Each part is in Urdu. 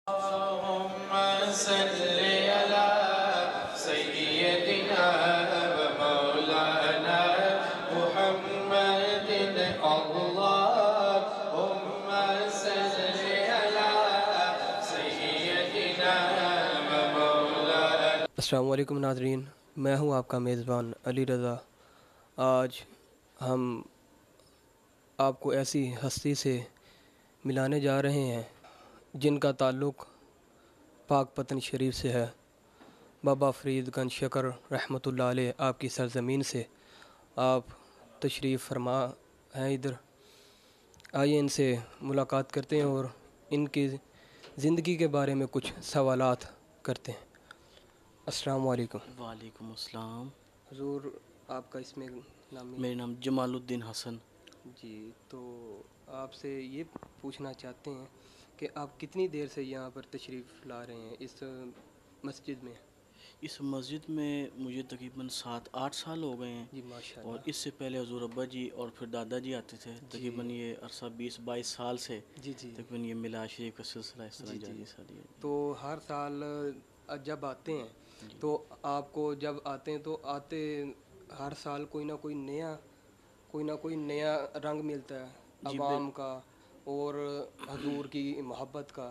اللهم صل على سيدنا ومولانا محمد اللهم صل على سيدنا ومولانا. السلام علیکم ناظرین، میں ہوں آپ کا میزبان علی رضا. آج ہم آپ کو ایسی ہستی سے ملانے جا رہے ہیں جن کا تعلق پاک پتن شریف سے ہے. بابا فرید گنج شکر رحمۃ اللہ علیہ آپ کی سرزمین سے آپ تشریف فرما ہیں ادھر. آئیے ان سے ملاقات کرتے ہیں اور ان کی زندگی کے بارے میں کچھ سوالات کرتے ہیں. السلام علیکم. وعلیکم السلام. حضور آپ کا اس میں نام؟ میرا نام جمال الدین حسن. جی، تو آپ سے یہ پوچھنا چاہتے ہیں کہ آپ کتنی دیر سے یہاں پر تشریف لا رہے ہیں اس مسجد میں؟ اس مسجد میں مجھے تقریباً 7-8 سال ہو گئے ہیں. جی ماشاء اور اللہ. اس سے پہلے حضور ابا جی اور پھر دادا جی آتے تھے. تقریباً یہ عرصہ 20-22 سال سے جی جی تقریباً یہ میلاد شریف کا سلسلہ اس طرح جی جاری جی. ساری ہے. تو ہر سال جب آتے ہیں جی تو آپ کو جب آتے ہیں تو آتے ہر سال کوئی نہ کوئی نیا رنگ ملتا ہے جی عوام کا اور حضور کی محبت کا.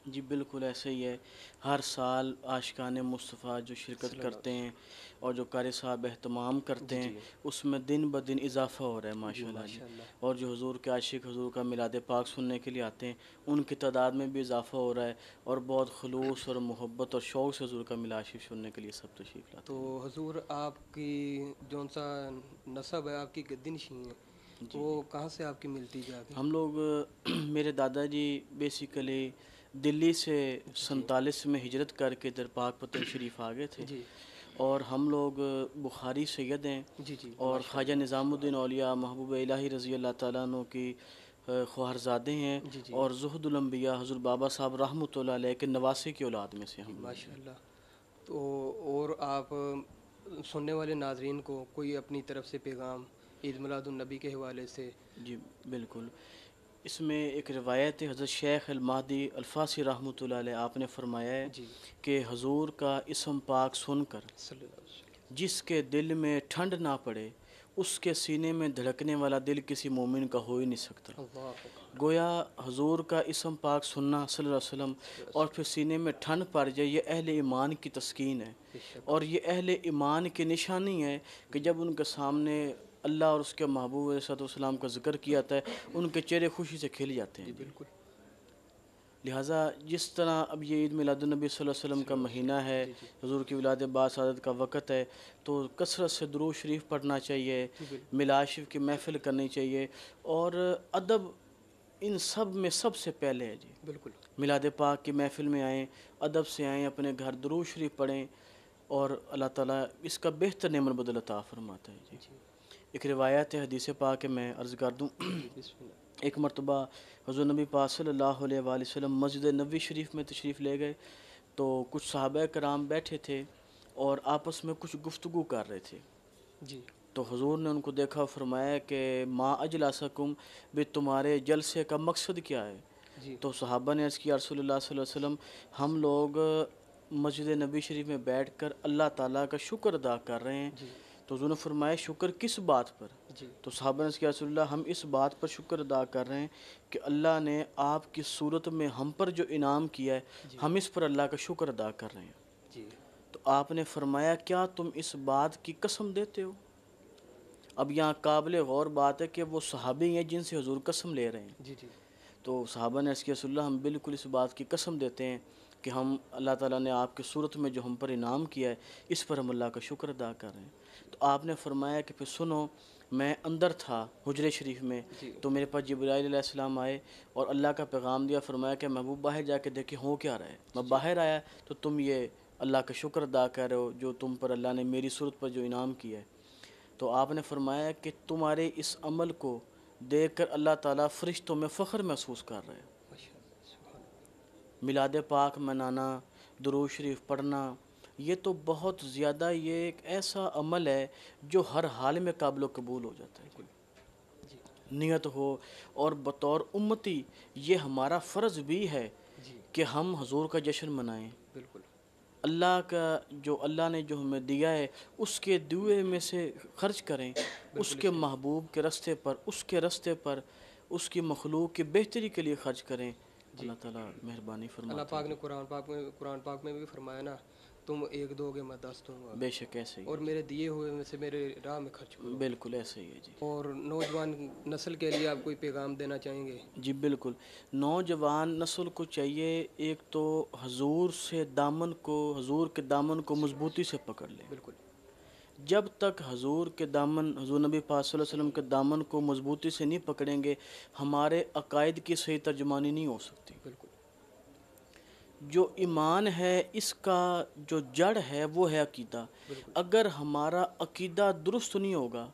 جی بالکل ایسا ہی ہے. ہر سال عاشقان مصطفیٰ جو شرکت صلی اللہ کرتے ہیں اور جو قاری صاحب اہتمام کرتے جی ہیں جی اس میں دن بدن اضافہ ہو رہا ہے جی ماشاءاللہ جی. ماشاء اللہ. اور جو حضور کے عاشق حضور کا میلاد پاک سننے کے لیے آتے ہیں ان کی تعداد میں بھی اضافہ ہو رہا ہے اور بہت خلوص اور محبت اور شوق سے حضور کا میلاد شریف سننے کے لیے سب تشریف لاتے تو ہیں. حضور آپ کی جون سا نسب ہے، آپ کی گدی نشین ہے، جی وہ جی کہاں سے آپ کی ملتی جا کے؟ ہم لوگ میرے دادا جی بیسیکلی دلی سے جی 47 میں ہجرت کر کے ادھر پاک پتن شریف آ گئے تھے. جی اور ہم لوگ بخاری سید ہیں جی جی اور ماشاء خواجہ اللہ. نظام الدین اولیاء محبوب الہی رضی اللہ تعالیٰ عنہ کی خواہرزادے ہیں. جی جی اور زہد الانبیاء حضور بابا صاحب رحمۃ اللہ علیہ کے نواسی کی اولاد میں سے جی ہم لوگ ماشاء ہیں. اللہ. تو اور آپ سننے والے ناظرین کو کوئی اپنی طرف سے پیغام عید میلاد النبی کے حوالے سے؟ جی بالکل. اس میں ایک روایت ہے حضرت شیخ المہدی الفاسی رحمۃ اللہ علیہ آپ نے فرمایا ہے جی کہ حضور کا اسم پاک سن کر صلی اللہ علیہ وسلم. جس کے دل میں ٹھنڈ نہ پڑے اس کے سینے میں دھڑکنے والا دل کسی مومن کا ہو ہی نہیں سکتا. اللہ اکبر. گویا حضور کا اسم پاک سننا صلی اللہ علیہ وسلم اور پھر سینے میں ٹھنڈ پڑ جائے یہ اہل ایمان کی تسکین ہے. بے شک. اور یہ اہل ایمان کی نشانی ہے کہ جب ان کے سامنے اللہ اور اس کے محبوب علیہ السلام کا ذکر کیا جاتا ہے ان کے چہرے خوشی سے کھل جاتے ہیں. جی جی بالکل. لہٰذا جس طرح اب یہ عید میلاد النبی صلی اللہ علیہ وسلم کا مہینہ ہے، جی جی حضور کی ولادت باسعادت کا وقت ہے، تو کثرت سے درود شریف پڑھنا چاہیے، جی بالکل. میلاد شریف کی محفل کرنی چاہیے. اور ادب ان سب میں سب سے پہلے ہے. جی بالکل. میلاد پاک کی محفل میں آئیں، ادب سے آئیں، اپنے گھر درود شریف پڑھیں اور اللہ تعالیٰ اس کا بہتر نعمت بدل عطا فرماتا ہے. جی جی ایک روایت ہے حدیث پاک ہے، میں عرض کر دوں. جی بسم اللہ. ایک مرتبہ حضور نبی پاک صلی اللہ علیہ وآلہ وسلم مسجد نبوی شریف میں تشریف لے گئے تو کچھ صحابہ کرام بیٹھے تھے اور آپس میں کچھ گفتگو کر رہے تھے. جی تو حضور نے ان کو دیکھا، فرمایا کہ ما اجلاسکم، بھی تمہارے جلسے کا مقصد کیا ہے؟ جی تو صحابہ نے عرض کیا رسول اللہ صلی اللہ علیہ وسلم ہم لوگ مسجد نبی شریف میں بیٹھ کر اللہ تعالیٰ کا شکر ادا کر رہے ہیں. جی تو حضور نے فرمایا شکر کس بات پر؟ جی تو صحابہ نے کیا رسول اللہ ہم اس بات پر شکر ادا کر رہے ہیں کہ اللہ نے آپ کی صورت میں ہم پر جو انعام کیا ہے جی ہم اس پر اللہ کا شکر ادا کر رہے ہیں. جی تو آپ نے فرمایا کیا تم اس بات کی قسم دیتے ہو؟ اب یہاں قابل غور بات ہے کہ وہ صحابی ہیں جن سے حضور قسم لے رہے ہیں. جی جی تو صحابہ نے عرض کیا رسول اللہ ہم بالکل اس بات کی قسم دیتے ہیں کہ ہم اللہ تعالیٰ نے آپ کی صورت میں جو ہم پر انعام کیا ہے اس پر ہم اللہ کا شکر ادا کر رہے ہیں. تو آپ نے فرمایا کہ پھر سنو، میں اندر تھا حجرے شریف میں جی تو میرے پاس جبرائیل علیہ السلام آئے اور اللہ کا پیغام دیا، فرمایا کہ محبوب باہر جا کے دیکھیں ہو کیا رہا ہے. میں باہر آیا تو تم یہ اللہ کا شکر ادا کر رہے ہو جو تم پر اللہ نے میری صورت پر جو انعام کیا ہے. تو آپ نے فرمایا کہ تمہارے اس عمل کو دیکھ کر اللہ تعالیٰ فرشتوں میں فخر محسوس کر رہے ہیں. ماشاء اللہ. سبحان اللہ. میلاد پاک منانا، درود شریف پڑھنا، یہ تو بہت زیادہ یہ ایک ایسا عمل ہے جو ہر حال میں قابل و قبول ہو جاتا ہے. بالکل. جی نیت ہو اور بطور امتی یہ ہمارا فرض بھی ہے جی کہ ہم حضور کا جشن منائیں، بالکل اللہ کا جو اللہ نے جو ہمیں دیا ہے اس کے دیے میں سے خرچ کریں، اس کے محبوب کے راستے پر، اس کے راستے پر، اس کی مخلوق کی بہتری کے لیے خرچ کریں۔ اللہ تعالیٰ مہربانی اللہ فرماتے پاک نے قرآن پاک میں بھی فرمایا نا، تم ایک دو گے میں 10 دوں گا، بے شک ایسے ہی اور میرے دیے ہوئے میں سے میرے راہ میں خرچ کرو۔ بالکل ایسے ہی ہے جی۔ اور نوجوان نسل کے لیے آپ کوئی پیغام دینا چاہیں گے؟ جی بالکل، نوجوان نسل کو چاہیے ایک تو حضور سے دامن کو، حضور کے دامن کو مضبوطی سے پکڑ لیں۔ بالکل جب تک حضور کے دامن، حضور نبی پاک صلی اللہ علیہ وسلم کے دامن کو مضبوطی سے نہیں پکڑیں گے، ہمارے عقائد کی صحیح ترجمانی نہیں ہو سکتی۔ بالکل جو ایمان ہے اس کا جو جڑ ہے وہ ہے عقیدہ۔ اگر ہمارا عقیدہ درست نہیں ہوگا،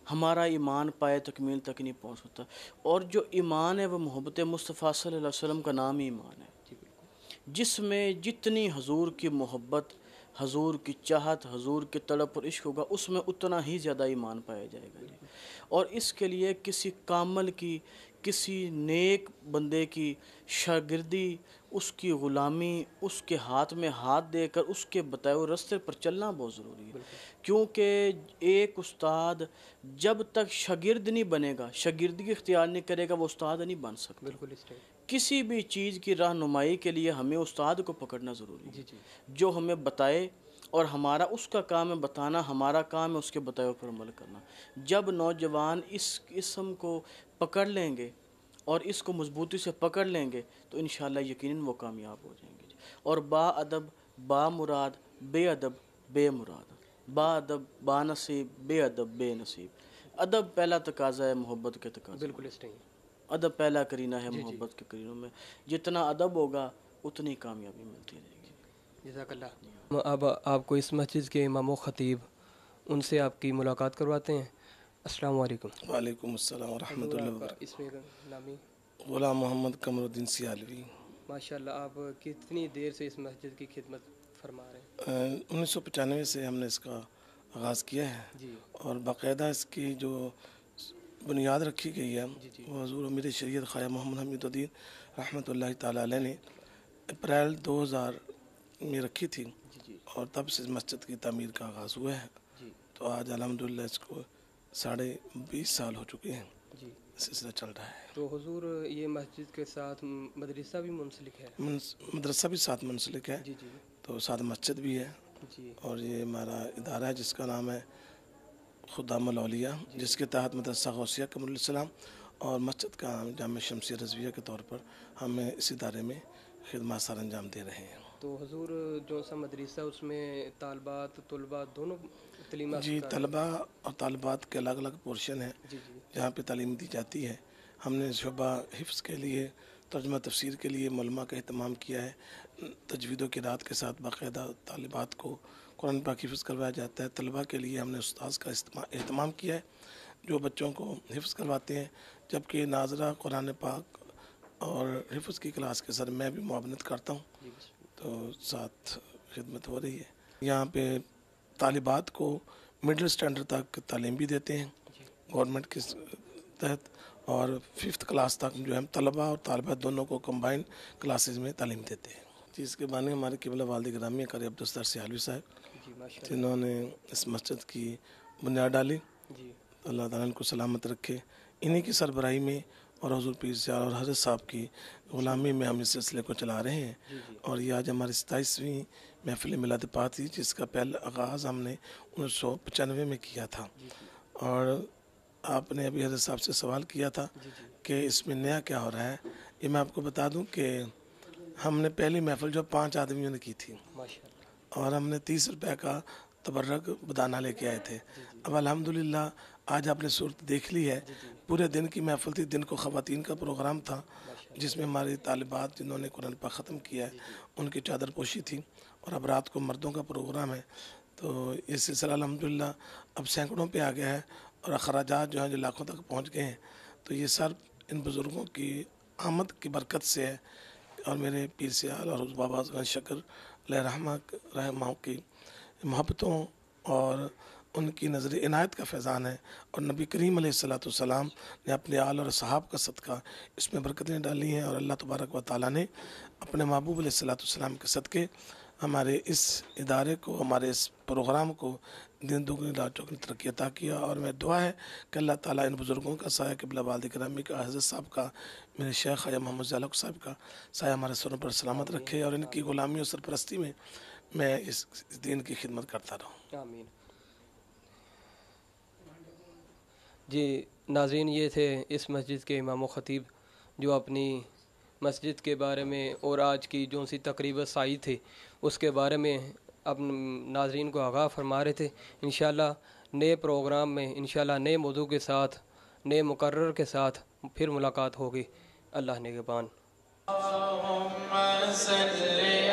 ہمارا ایمان پائے تکمیل تک نہیں پہنچ سکتا۔ اور جو ایمان ہے وہ محبت مصطفیٰ صلی اللہ علیہ وسلم کا نام ہی ایمان ہے، جس میں جتنی حضور کی محبت، حضور کی چاہت، حضور کی تڑپ اور عشق ہوگا، اس میں اتنا ہی زیادہ ایمان پایا جائے گا جی۔ اور اس کے لیے کسی کامل کی، کسی نیک بندے کی شاگردی، اس کی غلامی، اس کے ہاتھ میں ہاتھ دے کر اس کے بتائے ہوئے راستے پر چلنا بہت ضروری ہے۔ کیونکہ ایک استاد جب تک شاگرد نہیں بنے گا، شاگردی اختیار نہیں کرے گا، وہ استاد نہیں بن سکتا۔ بالکل اس ٹائم کسی بھی چیز کی رہنمائی کے لیے ہمیں استاد کو پکڑنا ضروری ہے، جو ہمیں بتائے، اور ہمارا اس کا کام ہے بتانا، ہمارا کام ہے اس کے بتائے پر عمل کرنا۔ جب نوجوان اس قسم کو پکڑ لیں گے اور اس کو مضبوطی سے پکڑ لیں گے تو انشاءاللہ یقیناً وہ کامیاب ہو جائیں گے۔ اور با ادب با مراد، بے ادب بے مراد، با ادب با نصیب، بے ادب بے نصیب۔ ادب پہلا تقاضا ہے محبت کے تقاضے، بالکل اس ٹائم ادب پہلا کرینہ ہے محبت کے کرینوں میں۔ جتنا ادب ہوگا اتنی کامیابی ملتی رہے گی۔ جزاک اللہ۔ اب آپ کو اس مسجد کے امام و خطیب، ان سے آپ کی ملاقات کرواتے ہیں۔ السلام علیکم۔ وعلیکم السلام ورحمۃ اللہ وبرکاتہ۔ اس میں نامی غلام محمد قمر الدین سیالوی۔ ماشاء اللہ، آپ کتنی دیر سے اس مسجد کی خدمت فرما رہے ہیں؟ 1995 سے ہم نے اس کا آغاز کیا ہے، جی اور باقاعدہ اس کی جو بنیاد رکھی گئی ہے وہ حضور امیر شریعت خواجہ محمد حمید الدین رحمۃ اللہ تعالیٰ علیہ نے اپریل 2000 میں رکھی تھی، اور تب سے اس مسجد کی تعمیر کا آغاز ہوا ہے۔ تو آج الحمدللہ اس کو 20.5 سال ہو چکے ہیں، جی سلسلہ چل رہا ہے۔ تو حضور یہ مسجد کے ساتھ مدرسہ بھی منسلک ہے؟ مدرسہ بھی ساتھ منسلک ہے، جی جی تو ساتھ مسجد بھی ہے۔ جی اور یہ ہمارا ادارہ ہے جس کا نام ہے خدام الاولیاء، جس کے تحت مدرسہ غوثیہ قمر السلام اور مسجد کا نام جامع شمسیہ رضویہ کے طور پر ہم اس ادارے میں خدمات سر انجام دے رہے ہیں۔ تو حضور جو سا مدرسہ، اس میں طالبات طلباء دونوں تعلیمات؟ جی، طلباء اور طالبات کے الگ الگ پورشن ہیں جی جی جہاں پہ تعلیم دی جاتی ہے۔ ہم نے شعبہ حفظ کے لیے، ترجمہ تفسیر کے لیے علماء کا اہتمام کیا ہے۔ تجوید و قرات کے ساتھ باقاعدہ طالبات کو قرآن پاک حفظ کروایا جاتا ہے۔ طلباء کے لیے ہم نے استاذ کا اہتمام کیا ہے جو بچوں کو حفظ کرواتے ہیں، جبکہ ناظرہ قرآن پاک اور حفظ کی کلاس کے ساتھ میں بھی معاونت کرتا ہوں، تو ساتھ خدمت ہو رہی ہے۔ یہاں پہ طالبات کو مڈل اسٹینڈرڈ تک تعلیم بھی دیتے ہیں گورنمنٹ کے تحت، اور 5th کلاس تک جو ہم طلباء اور طالبات دونوں کو کمبائنڈ کلاسز میں تعلیم دیتے ہیں۔ جس کے بانی ہمارے قبلہ والد گرامی قاری عبدالستار سیالوی صاحب، جنہوں نے اس مسجد کی بنیاد ڈالی۔ اللہ تعالیٰ ان کو سلامت رکھے۔ انہی کی سربراہی میں اور حضور پیر سیال اور حضرت صاحب کی غلامی میں ہم اس سلسلے کو چلا رہے ہیں۔ اور یہ آج ہماری 27ویں محفل میلاد پاک تھی، جس کا پہلا آغاز ہم نے 1995 میں کیا تھا۔ اور آپ نے ابھی حضرت صاحب سے سوال کیا تھا کہ اس میں نیا کیا ہو رہا ہے۔ یہ میں آپ کو بتا دوں کہ ہم نے پہلی محفل جو 5 آدمیوں نے کی تھی، اور ہم نے 30 روپے کا تبرک بدانہ لے کے آئے تھے۔ اب الحمدللہ آج آپ نے صورت دیکھ لی ہے، پورے دن کی محفل تھی، دن کو خواتین کا پروگرام تھا جس میں ہماری طالبات جنہوں نے قرآن پاک ختم کیا ہے ان کی چادر پوشی تھی، اور اب رات کو مردوں کا پروگرام ہے۔ تو یہ سلسلہ الحمدللہ اب سینکڑوں پہ آ گیا ہے، اور اخراجات جو ہیں جو لاکھوں تک پہنچ گئے ہیں۔ تو یہ سب ان بزرگوں کی آمد کی برکت سے ہے، اور میرے پیر سیال اور بابا گنج شکر علیہ رحمہ کی محبتوں اور ان کی نظر عنایت کا فیضان ہے، اور نبی کریم علیہ الصلوۃ والسلام نے اپنے آل اور صحاب کا صدقہ اس میں برکتیں ڈالی ہیں، اور اللہ تبارک و تعالیٰ نے اپنے محبوب علیہ الصلوۃ والسلام کے صدقے ہمارے اس ادارے کو، ہمارے اس پروگرام کو دن دگنی رات چوگنی ترقی عطا کیا۔ اور میں دعا ہے کہ اللہ تعالیٰ ان بزرگوں کا سایہ، قبلہ والد گرامی کا، حضرت صاحب کا، میرے شیخ خواجہ محمد ضیاء الحق صاحب کا سایہ ہمارے سروں پر سلامت رکھے، اور ان کی غلامی اور سرپرستی میں میں اس دین کی خدمت کرتا رہوں۔ آمین۔ جی ناظرین، یہ تھے اس مسجد کے امام و خطیب جو اپنی مسجد کے بارے میں اور آج کی جو سی تقریب سائی تھی اس کے بارے میں اپنے ناظرین کو آگاہ فرما رہے تھے۔ انشاءاللہ نئے پروگرام میں انشاءاللہ نئے موضوع کے ساتھ، نئے مقرر کے ساتھ پھر ملاقات ہوگی۔ اللہ نگہبان۔ اللهم صل